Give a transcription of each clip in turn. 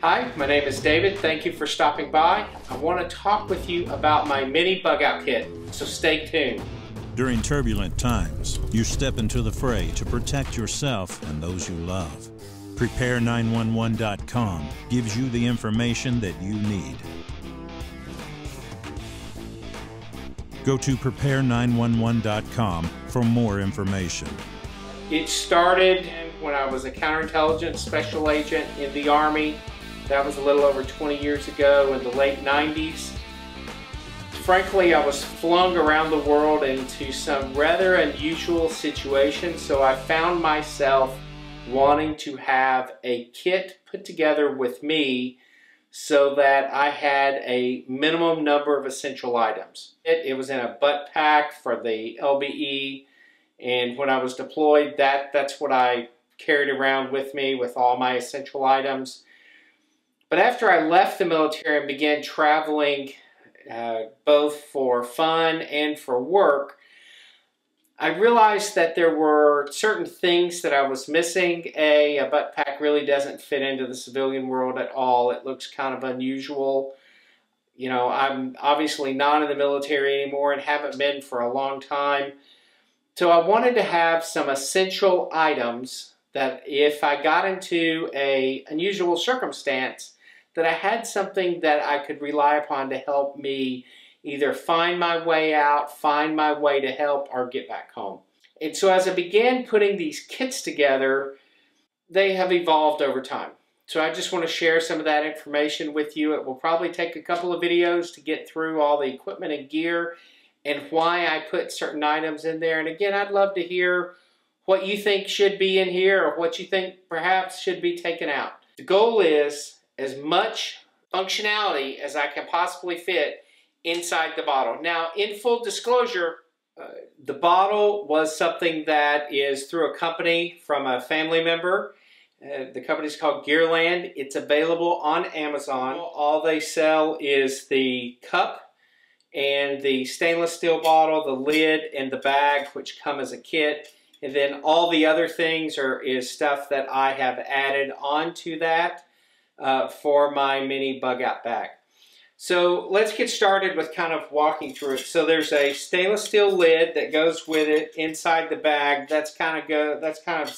Hi, my name is David. Thank you for stopping by. I want to talk with you about my mini bug out kit, so stay tuned. During turbulent times, you step into the fray to protect yourself and those you love. Prepare911.com gives you the information that you need. Go to Prepare911.com for more information. It started when I was a counterintelligence special agent in the Army. That was a little over 20 years ago in the late 90s. Frankly, I was flung around the world into some rather unusual situations, so I found myself wanting to have a kit put together with me so that I had a minimum number of essential items. It was in a butt pack for the LBE, and when I was deployed, that's what I carried around with me with all my essential items. But after I left the military and began traveling both for fun and for work, I realized that there were certain things that I was missing. A butt pack really doesn't fit into the civilian world at all. It looks kind of unusual. You know, I'm obviously not in the military anymore and haven't been for a long time. So I wanted to have some essential items that if I got into an unusual circumstance, that I had something that I could rely upon to help me either find my way out, find my way to help, or get back home. And so as I began putting these kits together, they have evolved over time. So I just want to share some of that information with you. It will probably take a couple of videos to get through all the equipment and gear and why I put certain items in there. And again, I'd love to hear what you think should be in here or what you think perhaps should be taken out. The goal is as much functionality as I can possibly fit inside the bottle. Now, in full disclosure, the bottle was something that is through a company from a family member. The company is called Gearland. It's available on Amazon. All they sell is the cup and the stainless steel bottle, the lid, and the bag, which come as a kit. And then all the other things is stuff that I have added onto that for my mini bug out bag. So let's get started with kind of walking through it. So there's a stainless steel lid that goes with it inside the bag. That's kind of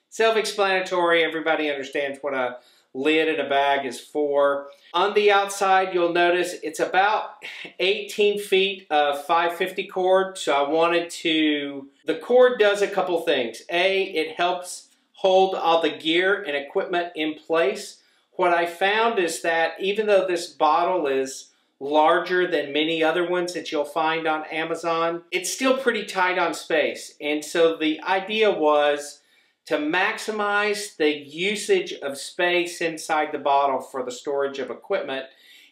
self-explanatory. Everybody understands what a lid in a bag is for. On the outside, you'll notice it's about 18 feet of 550 cord. So I wanted to, the cord does a couple things. A, it helps hold all the gear and equipment in place. What I found is that even though this bottle is larger than many other ones that you'll find on Amazon, it's still pretty tight on space. And so the idea was to maximize the usage of space inside the bottle for the storage of equipment.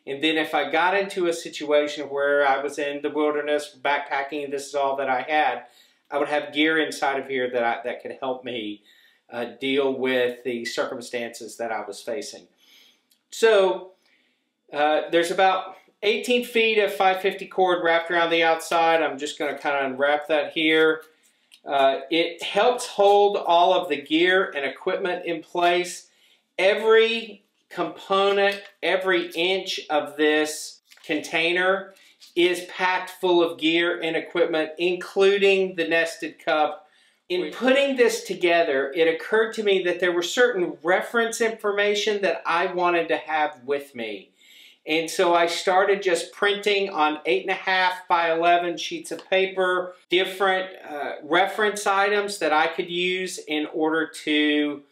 And then if I got into a situation where I was in the wilderness backpacking, this is all that I had, I would have gear inside of here that could help me deal with the circumstances that I was facing. So there's about 18 feet of 550 cord wrapped around the outside. I'm just going to kind of unwrap that here. It helps hold all of the gear and equipment in place. Every component, every inch of this container is packed full of gear and equipment, including the nested cup. In putting this together, it occurred to me that there were certain reference information that I wanted to have with me. And so I started just printing on 8.5 by 11 sheets of paper, different reference items that I could use in order to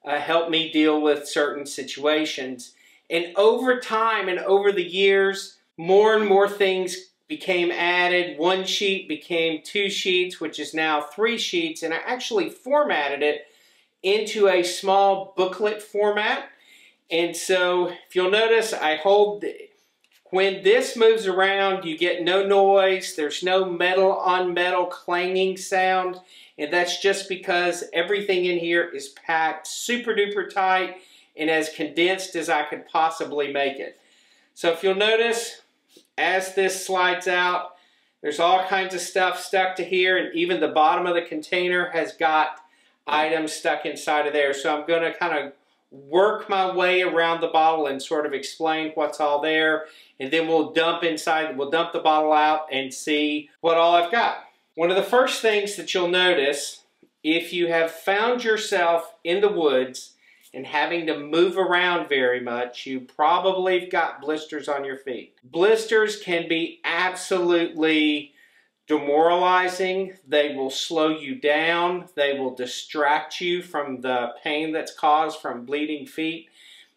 help me deal with certain situations. And over time and over the years, more and more things became added. One sheet became 2 sheets, which is now 3 sheets, and I actually formatted it into a small booklet format. And so if you'll notice, when this moves around, you get no noise, there's no metal on metal clanging sound, and that's just because everything in here is packed super duper tight and as condensed as I could possibly make it. So if you'll notice, as this slides out, there's all kinds of stuff stuck to here, and even the bottom of the container has got items stuck inside of there. So I'm going to kind of work my way around the bottle and sort of explain what's all there, and then we'll dump the bottle out and see what all I've got. One of the first things that you'll notice, if you have found yourself in the woods and having to move around very much, you probably have got blisters on your feet. Blisters can be absolutely demoralizing. They will slow you down. They will distract you from the pain that's caused from bleeding feet.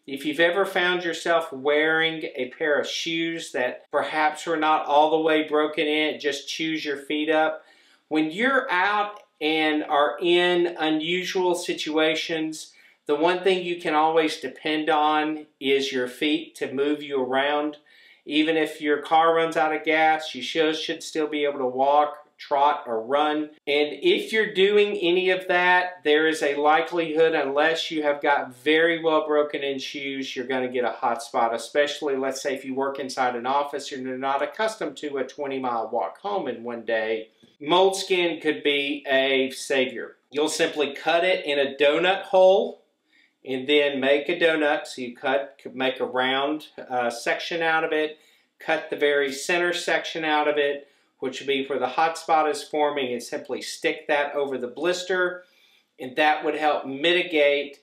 If you've ever found yourself wearing a pair of shoes that perhaps are not all the way broken in, just chews your feet up, when you're out and are in unusual situations, the one thing you can always depend on is your feet to move you around. Even if your car runs out of gas, you should still be able to walk, trot, or run. And if you're doing any of that, there is a likelihood, unless you have got very well broken in shoes, you're going to get a hot spot, especially, let's say, if you work inside an office, you're not accustomed to a 20-mile walk home in one day. Mold skin could be a savior. You'll simply cut it in a donut hole, and then make a donut. So you make a round section out of it, cut the very center section out of it, which would be where the hot spot is forming, and simply stick that over the blister, and that would help mitigate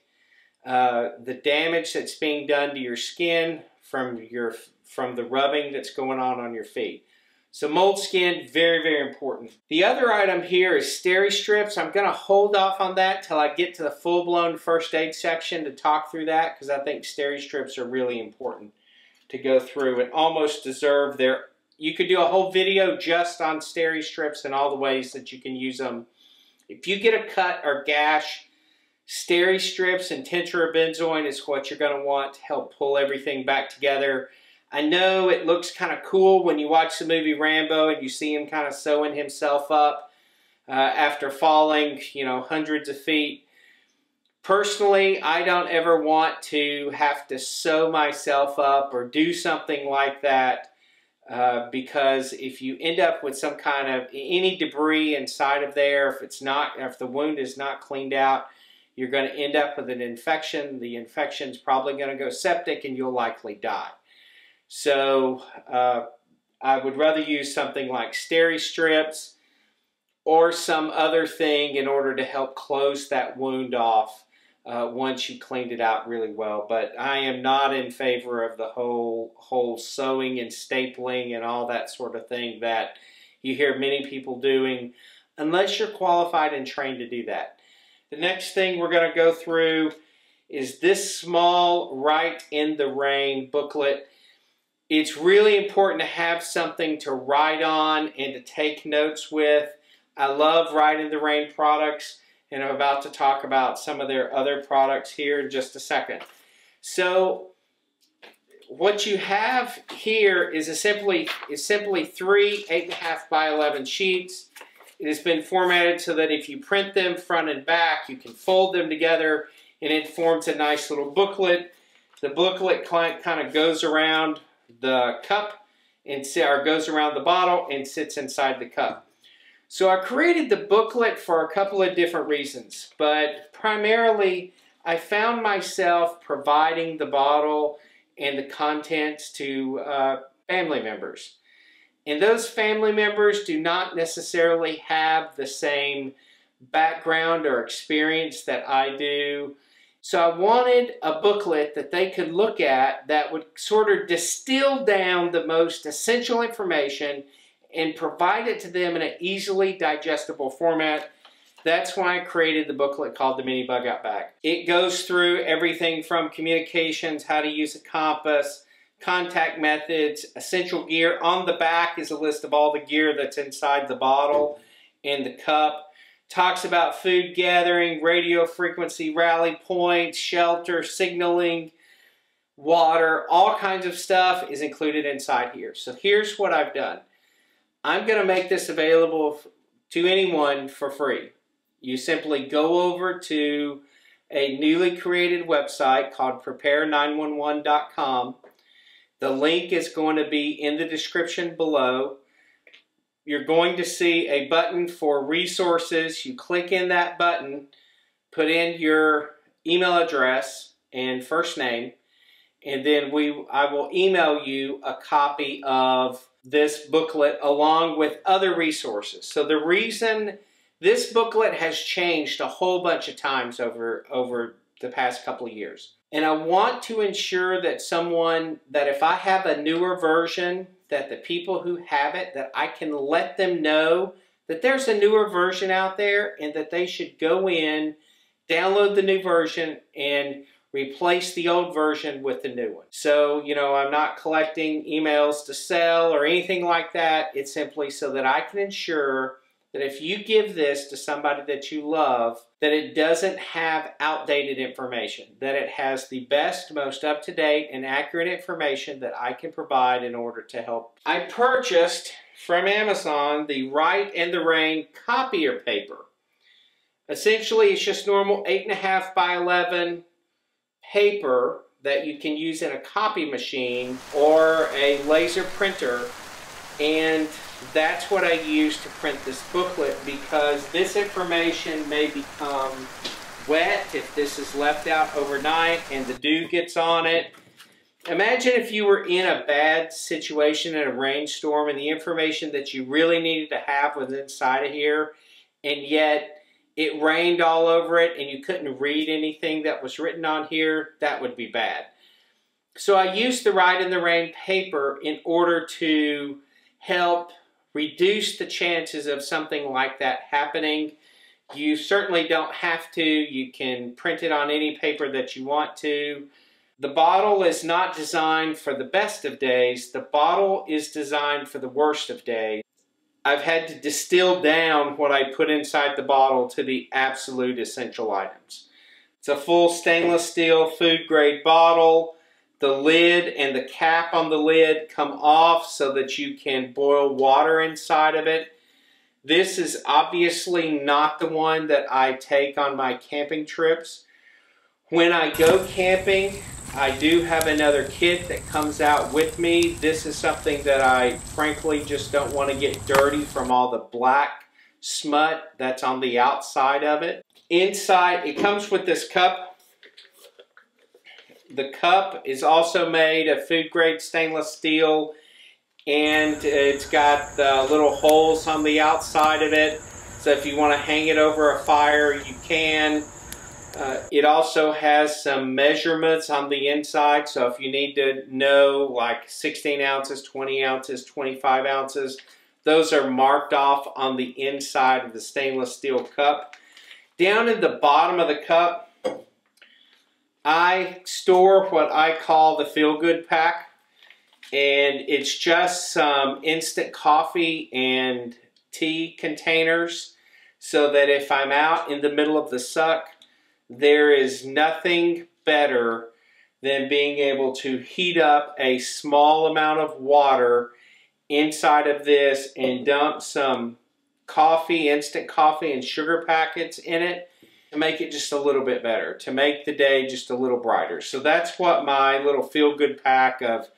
the damage that's being done to your skin from the rubbing that's going on your feet. So mold skin, very, very important. The other item here is Steri Strips. I'm going to hold off on that till I get to the full-blown first aid section to talk through that, because I think Steri Strips are really important to go through and almost deserve their... You could do a whole video just on Steri Strips and all the ways that you can use them. If you get a cut or gash, Steri Strips and tincture of benzoin is what you're going to want to help pull everything back together. I know it looks kind of cool when you watch the movie Rambo and you see him kind of sewing himself up after falling, hundreds of feet. Personally, I don't ever want to have to sew myself up or do something like that because if you end up with some kind of any debris inside of there, if the wound is not cleaned out, you're going to end up with an infection. The infection's probably going to go septic and you'll likely die. So I would rather use something like Steri Strips or some other thing in order to help close that wound off once you cleaned it out really well. But I am not in favor of the whole sewing and stapling and all that sort of thing that you hear many people doing, unless you're qualified and trained to do that. The next thing we're going to go through is this small Write in the Rain booklet. It's really important to have something to write on and to take notes with. I love Write in the Rain products, and I'm about to talk about some of their other products here in just a second. So what you have here is simply 3 8.5 by 11 sheets. It has been formatted so that if you print them front and back, you can fold them together and it forms a nice little booklet. The booklet kind of goes around the cup or goes around the bottle and sits inside the cup. So I created the booklet for a couple of different reasons, but primarily I found myself providing the bottle and the contents to family members. And those family members do not necessarily have the same background or experience that I do. So I wanted a booklet that they could look at that would sort of distill down the most essential information and provide it to them in an easily digestible format. That's why I created the booklet called the Mini Bug Out Bag. It goes through everything from communications, how to use a compass, contact methods, essential gear. On the back is a list of all the gear that's inside the bottle and the cup. Talks about food gathering, radio frequency, rally points, shelter, signaling, water, all kinds of stuff is included inside here. So here's what I've done. I'm going to make this available to anyone for free. You simply go over to a newly created website called prepare911.com. The link is going to be in the description below. You're going to see a button for resources. You click in that button, put in your email address, and first name, and then I will email you a copy of this booklet along with other resources. So the reason this booklet has changed a whole bunch of times over the past couple of years. And I want to ensure that that if I have a newer version, that the people who have it, that I can let them know that there's a newer version out there and that they should go in, download the new version, and replace the old version with the new one. So, you know, I'm not collecting emails to sell or anything like that. It's simply so that I can ensure that if you give this to somebody that you love, that it doesn't have outdated information, that it has the best, most up-to-date and accurate information that I can provide in order to help. I purchased from Amazon the Write in the Rain copier paper. Essentially, it's just normal 8.5 by 11 paper that you can use in a copy machine or a laser printer, and that's what I use to print this booklet, because this information may become wet if this is left out overnight and the dew gets on it. Imagine if you were in a bad situation in a rainstorm and the information that you really needed to have was inside of here, and yet it rained all over it and you couldn't read anything that was written on here. That would be bad. So I used the Write in the Rain paper in order to help reduce the chances of something like that happening. You certainly don't have to. You can print it on any paper that you want to. The bottle is not designed for the best of days. The bottle is designed for the worst of days. I've had to distill down what I put inside the bottle to the absolute essential items. It's a full stainless steel food grade bottle. The lid and the cap on the lid come off so that you can boil water inside of it. This is obviously not the one that I take on my camping trips. When I go camping, I do have another kit that comes out with me. This is something that I frankly just don't want to get dirty from all the black smut that's on the outside of it. Inside, it comes with this cup. The cup is also made of food grade stainless steel, and it's got little holes on the outside of it. So if you want to hang it over a fire, you can. It also has some measurements on the inside, so if you need to know like 16 ounces, 20 ounces, 25 ounces, those are marked off on the inside of the stainless steel cup. Down in the bottom of the cup, I store what I call the feel-good pack, and it's just some instant coffee and tea containers so that if I'm out in the middle of the suck, there is nothing better than being able to heat up a small amount of water inside of this and dump some coffee, instant coffee and sugar packets in it to make it just a little bit better, to make the day just a little brighter. So that's what my little feel-good pack of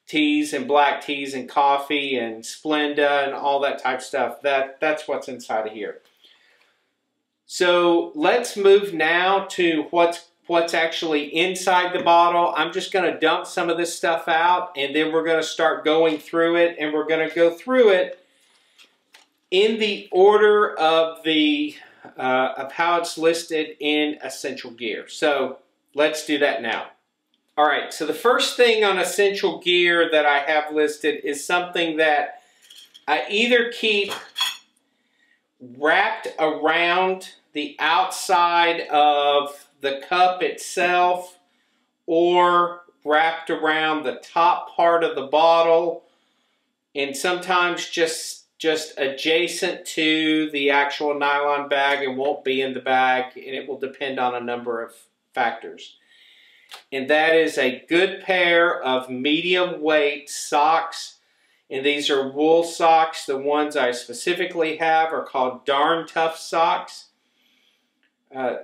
teas and black teas and coffee and Splenda and all that type of stuff, that's what's inside of here. So let's move now to what's actually inside the bottle. I'm just going to dump some of this stuff out, and then we're going to start going through it, and we're going to go through it in the order of how it's listed in Essential Gear. So let's do that now. All right, so the first thing on Essential Gear that I have listed is something that I either keep wrapped around the outside of the cup itself or wrapped around the top part of the bottle, and sometimes just adjacent to the actual nylon bag and won't be in the bag, and it will depend on a number of factors. And that is a good pair of medium weight socks. And these are wool socks. The ones I specifically have are called Darn Tough socks.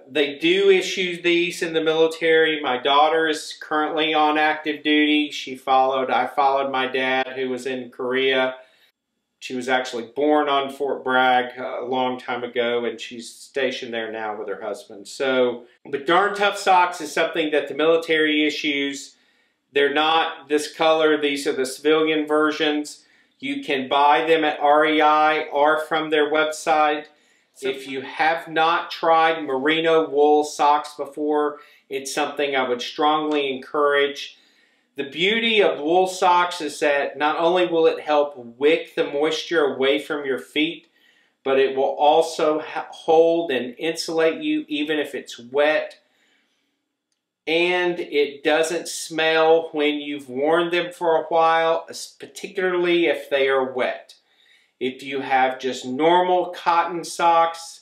They do issue these in the military. My daughter is currently on active duty. I followed my dad, who was in Korea. She was actually born on Fort Bragg a long time ago, and she's stationed there now with her husband. So, but Darn Tough socks is something that the military issues. They're not this color. These are the civilian versions. You can buy them at REI or from their website. If you have not tried merino wool socks before, it's something I would strongly encourage. The beauty of wool socks is that not only will it help wick the moisture away from your feet, but it will also hold and insulate you even if it's wet. And it doesn't smell when you've worn them for a while, particularly if they are wet. If you have just normal cotton socks,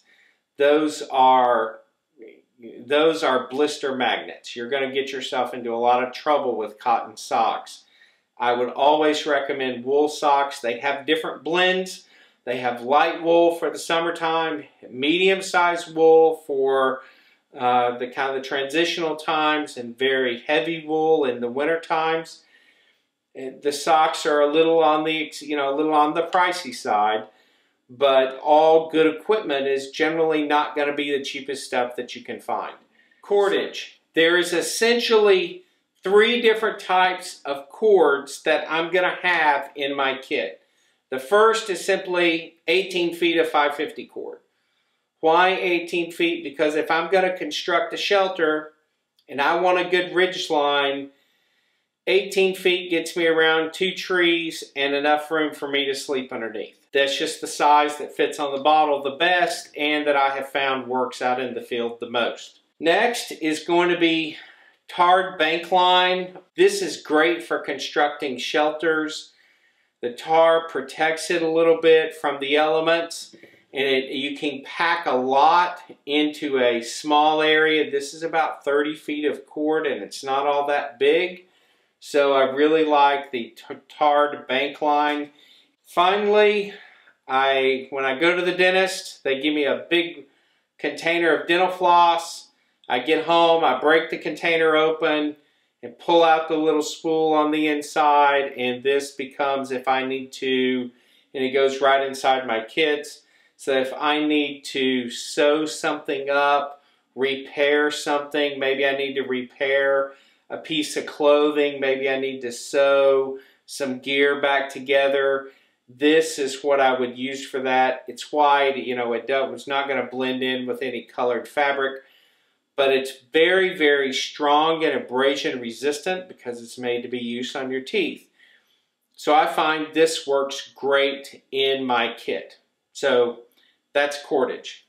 those are blister magnets. You're going to get yourself into a lot of trouble with cotton socks. I would always recommend wool socks. They have different blends. They have light wool for the summertime, medium-sized wool for the kind of the transitional times, and very heavy wool in the winter times. The socks are a little on the pricey side, but all good equipment is generally not going to be the cheapest stuff that you can find. Cordage. There is essentially 3 different types of cords that I'm going to have in my kit. The first is simply 18 feet of 550 cord. Why 18 feet? Because if I'm going to construct a shelter and I want a good ridge line, 18 feet gets me around 2 trees and enough room for me to sleep underneath. That's just the size that fits on the bottle the best and that I have found works out in the field the most. Next is going to be tarred bank line. This is great for constructing shelters. The tar protects it a little bit from the elements, and you can pack a lot into a small area. This is about 30 feet of cord, and it's not all that big. So I really like the tarred bank line. Finally, when I go to the dentist, they give me a big container of dental floss. I get home, I break the container open and pull out the little spool on the inside, and this becomes, if I need to, and it goes right inside my kits. So if I need to sew something up, repair something, maybe I need to repair a piece of clothing, maybe I need to sew some gear back together, this is what I would use for that. It's white, it's not going to blend in with any colored fabric, but it's very, very strong and abrasion resistant because it's made to be used on your teeth. So I find this works great in my kit. So that's cordage.